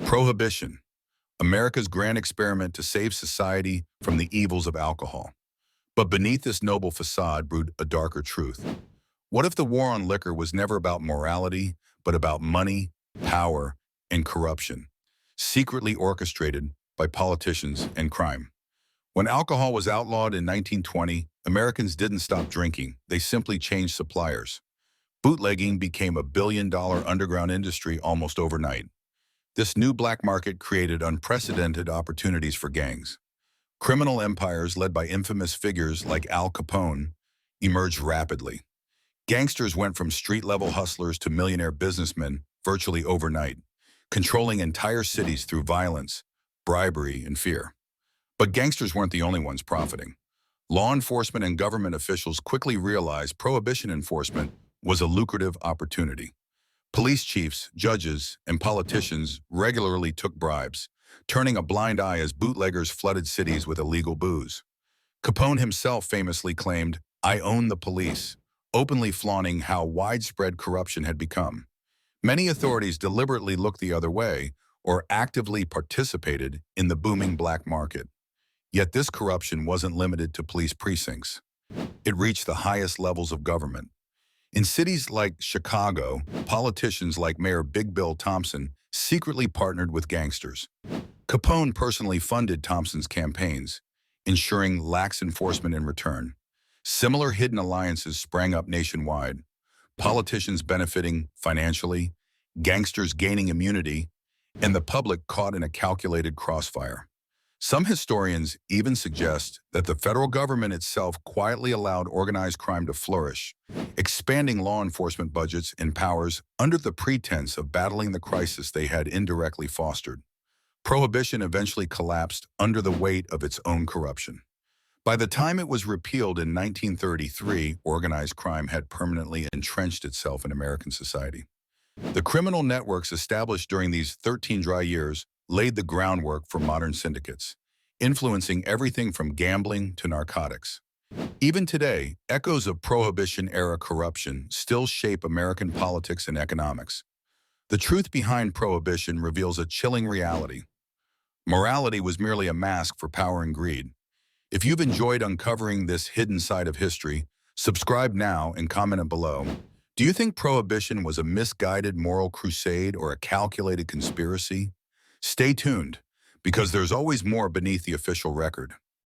Prohibition, America's grand experiment to save society from the evils of alcohol. But beneath this noble facade brewed a darker truth. What if the war on liquor was never about morality, but about money, power, and corruption, secretly orchestrated by politicians and crime? When alcohol was outlawed in 1920, Americans didn't stop drinking. They simply changed suppliers. Bootlegging became a billion-dollar underground industry almost overnight. This new black market created unprecedented opportunities for gangs. Criminal empires led by infamous figures like Al Capone emerged rapidly. Gangsters went from street-level hustlers to millionaire businessmen virtually overnight, controlling entire cities through violence, bribery, and fear. But gangsters weren't the only ones profiting. Law enforcement and government officials quickly realized prohibition enforcement was a lucrative opportunity. Police chiefs, judges, and politicians regularly took bribes, turning a blind eye as bootleggers flooded cities with illegal booze. Capone himself famously claimed, "I own the police," openly flaunting how widespread corruption had become. Many authorities deliberately looked the other way or actively participated in the booming black market. Yet this corruption wasn't limited to police precincts. It reached the highest levels of government. In cities like Chicago, politicians like Mayor Big Bill Thompson secretly partnered with gangsters. Capone personally funded Thompson's campaigns, ensuring lax enforcement in return. Similar hidden alliances sprang up nationwide, politicians benefiting financially, gangsters gaining immunity, and the public caught in a calculated crossfire. Some historians even suggest that the federal government itself quietly allowed organized crime to flourish, expanding law enforcement budgets and powers under the pretense of battling the crisis they had indirectly fostered. Prohibition eventually collapsed under the weight of its own corruption. By the time it was repealed in 1933, organized crime had permanently entrenched itself in American society. The criminal networks established during these 13 dry years laid the groundwork for modern syndicates, influencing everything from gambling to narcotics. Even today, echoes of Prohibition-era corruption still shape American politics and economics. The truth behind Prohibition reveals a chilling reality. Morality was merely a mask for power and greed. If you've enjoyed uncovering this hidden side of history, subscribe now and comment below. Do you think Prohibition was a misguided moral crusade or a calculated conspiracy? Stay tuned, because there's always more beneath the official record.